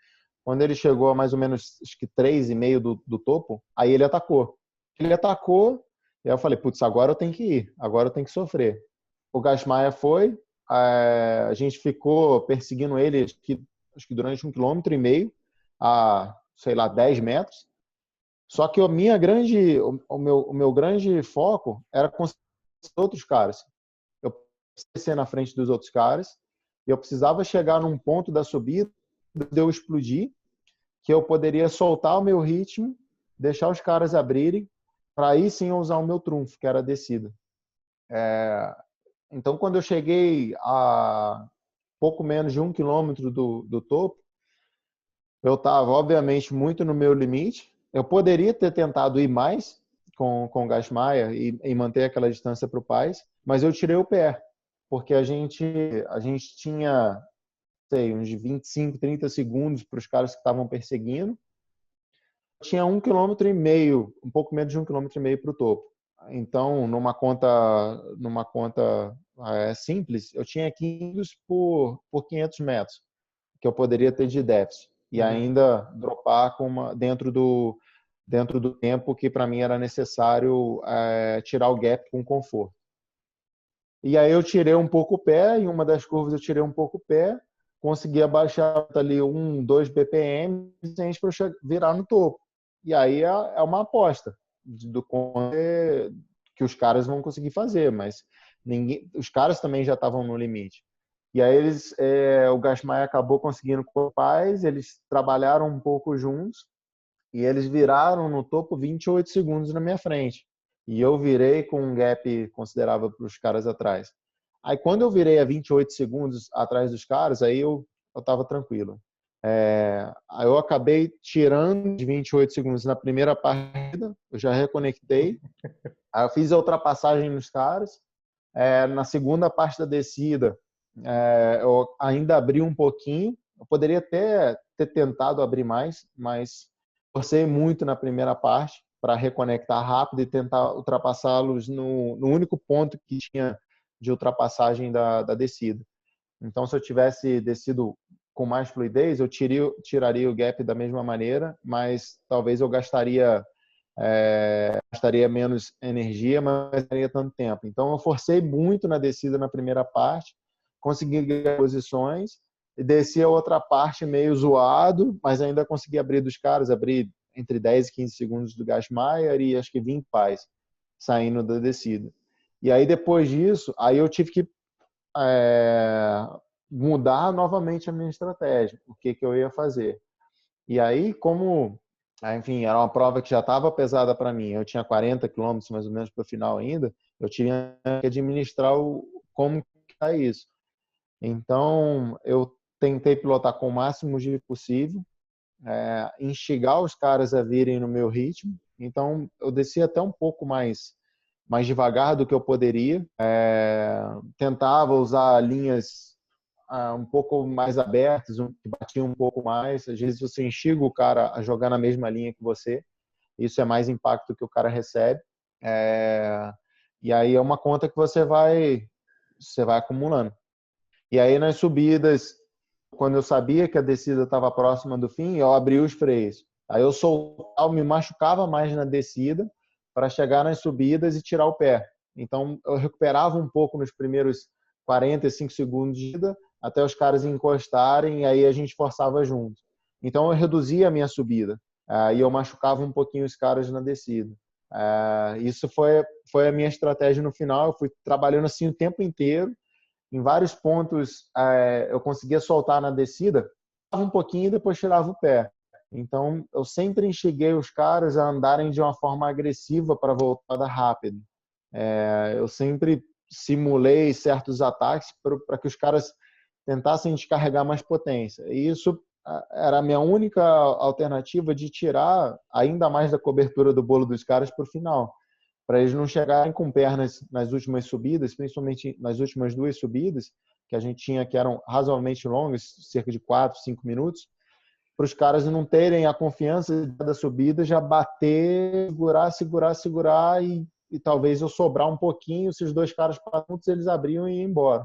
Quando ele chegou a mais ou menos, acho que 3,5 do topo, aí ele atacou. Ele atacou, e aí eu falei, putz, agora eu tenho que ir, agora eu tenho que sofrer. O Gasmaia foi, a gente ficou perseguindo ele, acho que durante 1,5 km, a, sei lá, 10 metros. Só que o meu grande foco era conseguir outros caras. Eu precisava ser na frente dos outros caras, e eu precisava chegar num ponto da subida de eu explodir, que eu poderia soltar o meu ritmo, deixar os caras abrirem, para aí sim eu usar o meu trunfo, que era a descida. Então, quando eu cheguei a pouco menos de 1 quilômetro do topo, eu estava, obviamente, muito no meu limite. Eu poderia ter tentado ir mais com o Gasmaia e manter aquela distância para o Paz, mas eu tirei o pé, porque a gente tinha, sei, uns 25, 30 segundos para os caras que estavam perseguindo. Tinha 1,5 km, um pouco menos de 1,5 km para o topo. Então, numa conta simples, eu tinha 15 por 500 metros que eu poderia ter de déficit e ainda dropar dentro do tempo que para mim era necessário tirar o gap com conforto. E aí eu tirei um pouco o pé, em uma das curvas eu tirei um pouco o pé, consegui abaixar ali 2 BPM para eu virar no topo. E aí é uma aposta do que os caras vão conseguir fazer, mas os caras também já estavam no limite. E aí o Gasmai acabou conseguindo com o Paz, eles trabalharam um pouco juntos e eles viraram no topo 28 segundos na minha frente. E eu virei com um gap considerável para os caras atrás. Aí quando eu virei a 28 segundos atrás dos caras, aí eu estava tranquilo. Aí eu acabei tirando de 28 segundos na primeira partida, eu já reconectei. Aí eu fiz a ultrapassagem nos caras. Na segunda parte da descida, eu ainda abri um pouquinho. Eu poderia até ter tentado abrir mais, mas forcei muito na primeira parte para reconectar rápido e tentar ultrapassá-los no único ponto que tinha de ultrapassagem da descida. Então, se eu tivesse descido com mais fluidez, eu tiraria o gap da mesma maneira, mas talvez eu gastaria menos energia, mas não gastaria tanto tempo. Então, eu forcei muito na descida na primeira parte, consegui ganhar posições, e desci a outra parte meio zoado, mas ainda consegui abrir dos caras, abri entre 10 e 15 segundos do Gasmaier e acho que 20 paz saindo da descida. E aí, depois disso, aí eu tive que mudar novamente a minha estratégia, o que eu ia fazer. E aí, enfim, era uma prova que já estava pesada para mim, eu tinha 40 quilômetros mais ou menos para o final ainda, eu tinha que administrar como que é isso. Então, eu tentei pilotar com o máximo de possível, instigar os caras a virem no meu ritmo. Então, eu desci até um pouco mais devagar do que eu poderia. Tentava usar linhas um pouco mais abertas, que batiam um pouco mais. Às vezes você instiga o cara a jogar na mesma linha que você. Isso é mais impacto que o cara recebe. E aí é uma conta que você vai acumulando. E aí nas subidas, quando eu sabia que a descida estava próxima do fim, eu abri os freios. Aí eu soltava, me machucava mais na descida para chegar nas subidas e tirar o pé. Então eu recuperava um pouco nos primeiros 45 segundos de ida, até os caras encostarem e aí a gente forçava junto. Então eu reduzia a minha subida e eu machucava um pouquinho os caras na descida. Isso foi a minha estratégia no final. Eu fui trabalhando assim o tempo inteiro. Em vários pontos eu conseguia soltar na descida, um pouquinho e depois tirava o pé. Então eu sempre instiguei os caras a andarem de uma forma agressiva para voltar rápido. Eu sempre simulei certos ataques para que os caras tentassem descarregar mais potência. E isso era a minha única alternativa de tirar ainda mais da cobertura do bolo dos caras para o final, para eles não chegarem com pernas nas últimas subidas, principalmente nas últimas 2 subidas, que a gente tinha que eram razoavelmente longas, cerca de 4, 5 minutos, para os caras não terem a confiança da subida, já bater, segurar e talvez eu sobrar um pouquinho, se os 2 caras juntos, eles abriam e iam embora.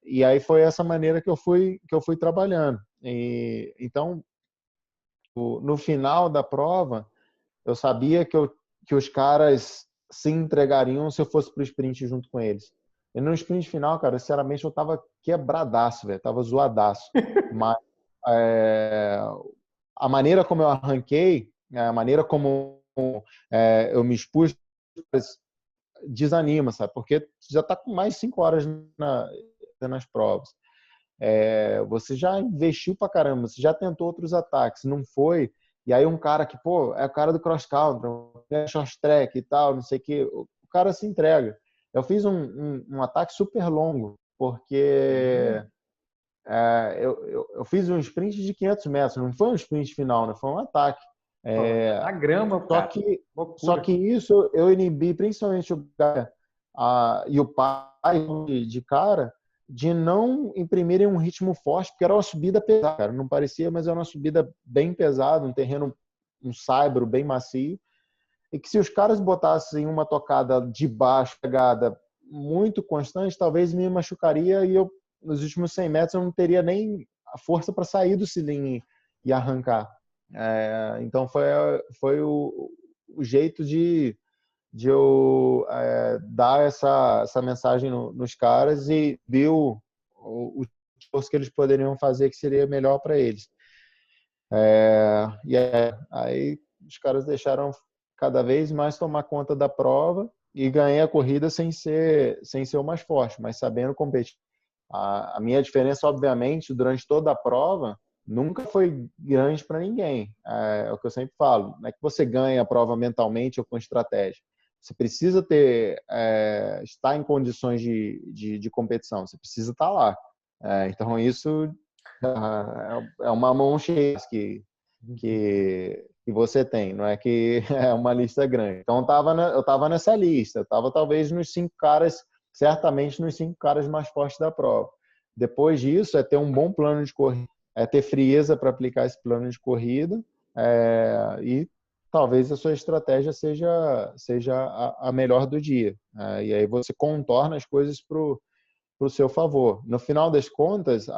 E aí foi essa maneira que eu fui trabalhando. Então, no final da prova, eu sabia que os caras se entregariam se eu fosse pro sprint junto com eles. E no sprint final, cara, sinceramente, eu tava quebradaço, velho. Tava zoadaço. Mas a maneira como eu arranquei, a maneira como eu me expus, desanima, sabe? Porque já tá com mais de 5 horas nas provas. Você já investiu pra caramba, você já tentou outros ataques, não foi. E aí um cara que, pô, é o cara do cross country, short track e tal, não sei o que, o cara se entrega. Eu fiz um ataque super longo, porque eu fiz um sprint de 500 metros, não foi um sprint final, né? Foi um ataque. Na grama, cara. Só que isso eu inibi principalmente o cara e o pai de cara de não imprimirem um ritmo forte, porque era uma subida pesada, cara. Não parecia, mas era uma subida bem pesada, um terreno, um saibro bem macio. e que se os caras botassem uma tocada de baixo, pegada muito constante, talvez me machucaria e eu, nos últimos 100 metros, eu não teria nem a força para sair do cilindro e arrancar. Então foi o jeito de eu dar essa mensagem nos caras e ver o esforço que eles poderiam fazer que seria melhor para eles. Aí os caras deixaram cada vez mais tomar conta da prova e ganhei a corrida sem ser o mais forte, mas sabendo competir. A minha diferença, obviamente, durante toda a prova, nunca foi grande para ninguém. É o que eu sempre falo. Não é que você ganha a prova mentalmente ou com estratégia. Você precisa estar em condições de competição. Você precisa estar lá. Então, isso é uma mão cheia que você tem. Não é que é uma lista grande. Então, eu estava nessa lista. Eu estava, talvez, nos 5 caras, certamente nos 5 caras mais fortes da prova. Depois disso, é ter um bom plano de corrida, é ter frieza para aplicar esse plano de corrida e talvez a sua estratégia seja a melhor do dia. E aí você contorna as coisas para o seu favor. No final das contas,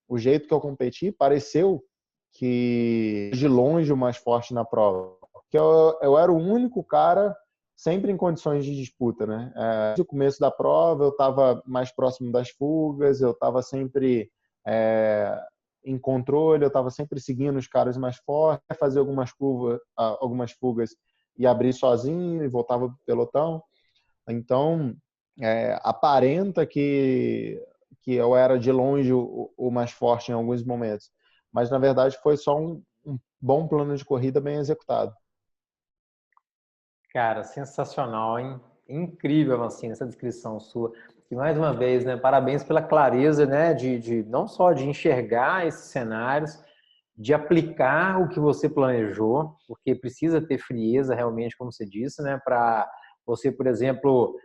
o jeito que eu competi pareceu que de longe o mais forte na prova. Porque eu era o único cara sempre em condições de disputa, né? No começo da prova eu estava mais próximo das fugas, eu estava sempre em controle, eu estava sempre seguindo os caras mais fortes, fazer algumas fugas e abrir sozinho e voltava para o pelotão. Então, aparenta que eu era de longe o mais forte em alguns momentos, mas na verdade foi só um bom plano de corrida bem executado. Cara, sensacional, hein? Incrível, assim, essa descrição sua. E mais uma vez, né? Parabéns pela clareza, né? De não só de enxergar esses cenários, de aplicar o que você planejou, porque precisa ter frieza, realmente, como você disse, né? Para você, por exemplo,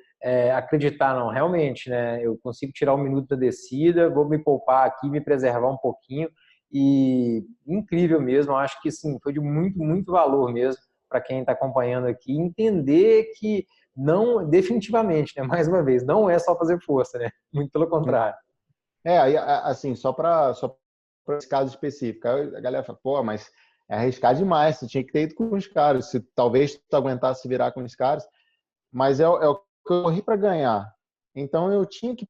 acreditar, não, realmente, né? Eu consigo tirar 1 minuto da descida, vou me poupar aqui, me preservar um pouquinho. E incrível mesmo, eu acho que sim, foi de muito, muito valor mesmo para quem está acompanhando aqui, entender que não, definitivamente, né, mais uma vez, não é só fazer força, né? Muito pelo contrário. Assim, só para esse caso específico, a galera fala, pô, mas é arriscar demais, você tinha que ter ido com os caras, se talvez tu aguentasse se virar com os caras, mas é o que eu corri para ganhar. Então eu tinha que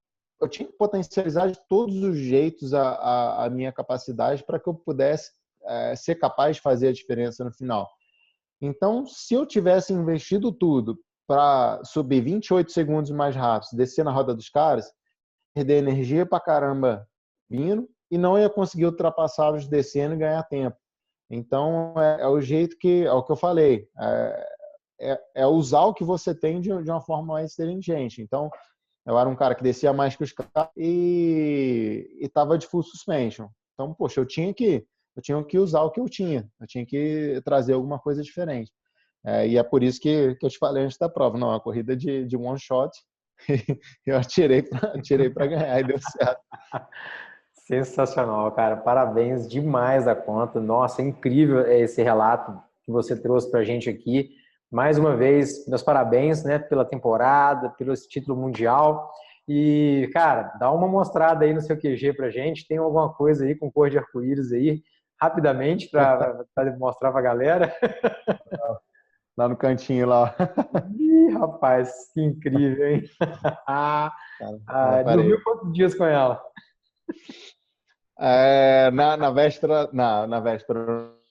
potencializar de todos os jeitos a minha capacidade para que eu pudesse ser capaz de fazer a diferença no final. Então, se eu tivesse investido tudo para subir 28 segundos mais rápido, descer na roda dos caras, perder energia pra caramba vindo e não ia conseguir ultrapassá-los descendo e ganhar tempo. Então, o jeito é o que eu falei, usar o que você tem de uma forma mais inteligente. Então, eu era um cara que descia mais que os caras e estava de full suspension. Então, poxa, eu tinha que usar o que eu tinha que trazer alguma coisa diferente. E é por isso que eu te falei antes da prova. Não, é uma corrida de one shot. Eu atirei para ganhar e deu certo. Sensacional, cara. Parabéns demais da conta. Nossa, é incrível esse relato que você trouxe para a gente aqui. Mais uma vez, meus parabéns, né, pela temporada, pelo esse título mundial. E, cara, dá uma mostrada aí no seu QG pra gente. Tem alguma coisa aí com cor de arco-íris aí, rapidamente, para mostrar pra galera? Lá no cantinho lá. Ih, rapaz, que incrível, hein? Dormiu quantos dias com ela? Na véspera,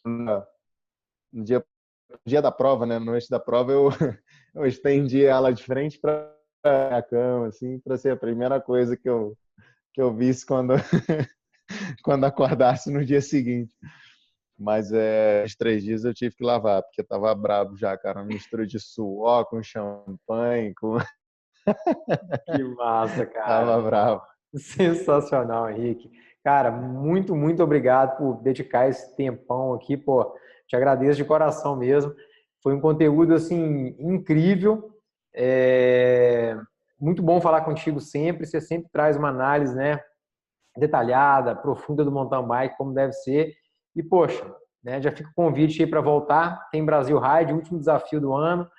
no dia da prova, né? No noite da prova, eu estendi ela de frente para a cama, assim, para ser a primeira coisa que eu visse quando quando acordasse no dia seguinte. Mas os 3 dias eu tive que lavar, porque eu tava bravo já, cara. Uma mistura de suor com champanhe, com... Que massa, cara. Tava bravo. Sensacional, Henrique. Cara, muito, muito obrigado por dedicar esse tempão aqui, pô. Te agradeço de coração mesmo. Foi um conteúdo, assim, incrível. Muito bom falar contigo sempre. Você sempre traz uma análise, né, detalhada, profunda do mountain bike, como deve ser. E, poxa, né? Já fica o convite aí para voltar. Tem Brasil Ride, último desafio do ano.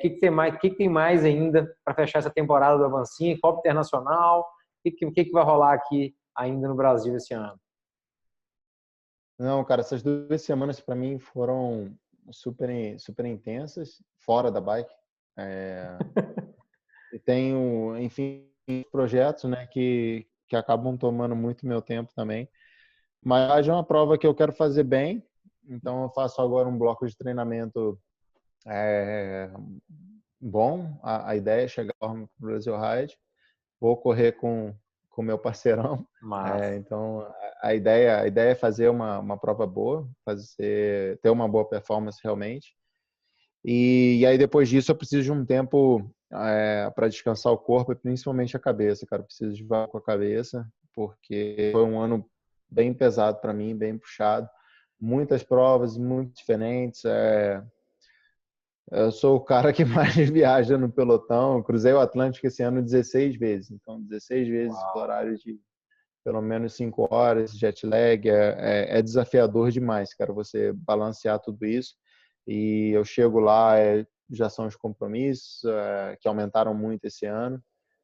Que tem mais ainda para fechar essa temporada do Avancinha? Copa Internacional? O que vai rolar aqui ainda no Brasil esse ano? Não, cara, essas 2 semanas para mim foram super intensas, fora da bike. E tenho, enfim, projetos, né, que acabam tomando muito meu tempo também. Mas é uma prova que eu quero fazer bem, então eu faço agora um bloco de treinamento é, bom. A ideia é chegar no Brasil Ride. Vou correr com o meu parceirão. Mas, Então a ideia é fazer uma prova boa, ter uma boa performance realmente. E aí depois disso eu preciso de um tempo para descansar o corpo e principalmente a cabeça, cara. Eu preciso de vagar com a cabeça, porque foi um ano bem pesado para mim, bem puxado. Muitas provas, muito diferentes. Eu sou o cara que mais viaja no pelotão. Eu cruzei o Atlântico esse ano 16 vezes. Então, 16 vezes o uau, horário de pelo menos 5 horas, jet lag. É desafiador demais, cara, você balancear tudo isso. E eu chego lá, já são os compromissos que aumentaram muito esse ano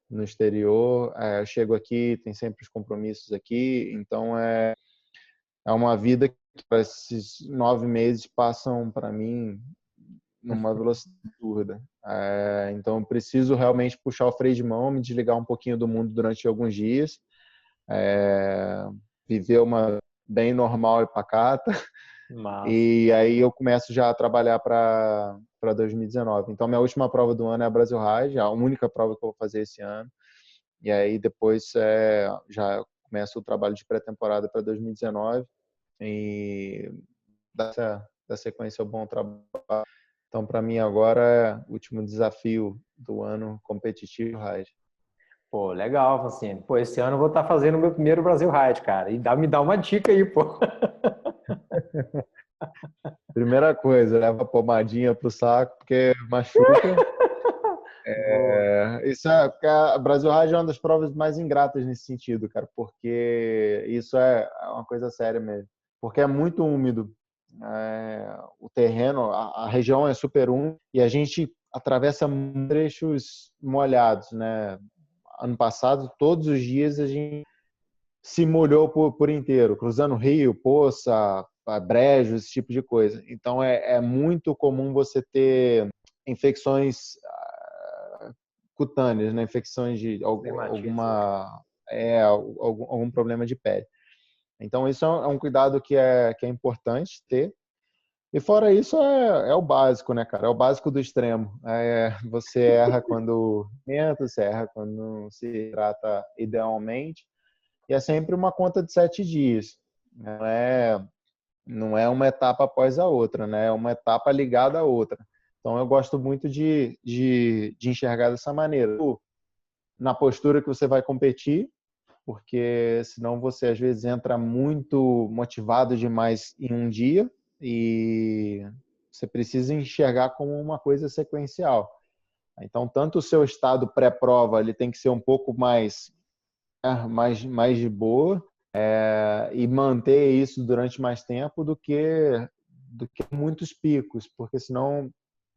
no exterior. Eu chego aqui, tem sempre os compromissos aqui. Então, é uma vida que esses 9 meses passam para mim numa velocidade absurda. Então, eu preciso realmente puxar o freio de mão, me desligar um pouquinho do mundo durante alguns dias, viver uma bem normal e pacata, mas, e aí eu começo já a trabalhar para 2019. Então, minha última prova do ano é a Brasil Ride, a única prova que eu vou fazer esse ano, e aí depois já começa o trabalho de pré-temporada para 2019 e da sequência ao bom trabalho. Então, para mim agora é o último desafio do ano competitivo Ride. pô, legal, Francine. Pô, esse ano eu vou estar fazendo o meu primeiro Brasil Ride, cara. E me dá uma dica aí, pô. Primeira coisa, leva a pomadinha pro saco porque machuca. Boa. Isso porque a Brasil Ride é uma das provas mais ingratas nesse sentido, cara, porque isso é uma coisa séria mesmo. Porque é muito úmido. O terreno, a região é super úmida e a gente atravessa trechos molhados, né? Ano passado, todos os dias a gente se molhou por inteiro, cruzando rio, poça, brejo, esse tipo de coisa. Então é muito comum você ter infecções cutâneas, né? Infecções de Dermatite. algum problema de pele. Então isso é um cuidado que é importante ter. E fora isso é o básico, né, cara? É o básico do extremo. Você erra quando você erra quando se trata idealmente. E é sempre uma conta de 7 dias. Não é uma etapa após a outra, né? É uma etapa ligada à outra. Então eu gosto muito de enxergar dessa maneira. Na postura que você vai competir, porque senão você às vezes entra muito motivado demais em um dia e você precisa enxergar como uma coisa sequencial. Então, tanto o seu estado pré-prova ele tem que ser um pouco mais de boa e manter isso durante mais tempo do que muitos picos, porque senão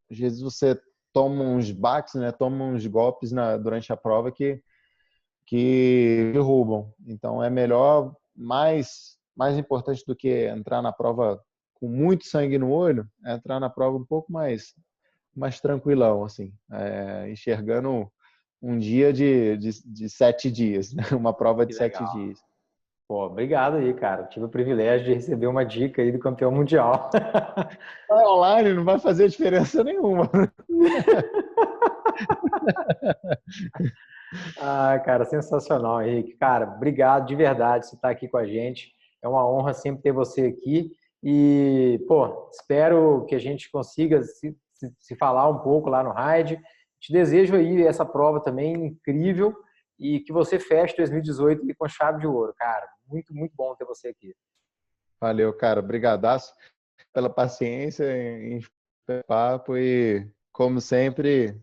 às vezes você toma uns baques, né, toma uns golpes durante a prova que derrubam. Então é melhor, mais importante do que entrar na prova com muito sangue no olho, é entrar na prova um pouco mais tranquilão, assim, enxergando um dia de 7 dias, né? Uma prova de Que 7 legal. dias. Pô, obrigado aí, cara. Tive o privilégio de receber uma dica aí do campeão mundial. Online não vai fazer diferença nenhuma. Ah, cara, sensacional, Henrique. Cara, obrigado de verdade por estar aqui com a gente. É uma honra sempre ter você aqui. E, pô, espero que a gente consiga se falar um pouco lá no Ride. Te desejo aí essa prova também incrível e que você feche 2018 aí com chave de ouro, cara. Muito, muito bom ter você aqui. Valeu, cara. Brigadaço pela paciência em papo e, como sempre,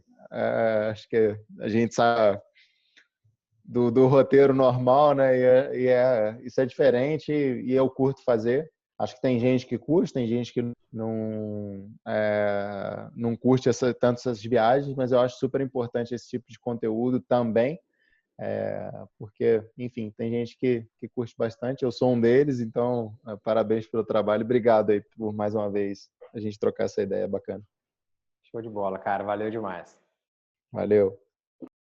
acho que a gente sabe do roteiro normal, né? Isso é diferente e eu curto fazer. Acho que tem gente que curte, tem gente que não curte tanto essas viagens, mas eu acho super importante esse tipo de conteúdo também, porque, enfim, tem gente que curte bastante. Eu sou um deles, então parabéns pelo trabalho. Obrigado aí por mais uma vez a gente trocar essa ideia bacana. Show de bola, cara. Valeu demais. Valeu.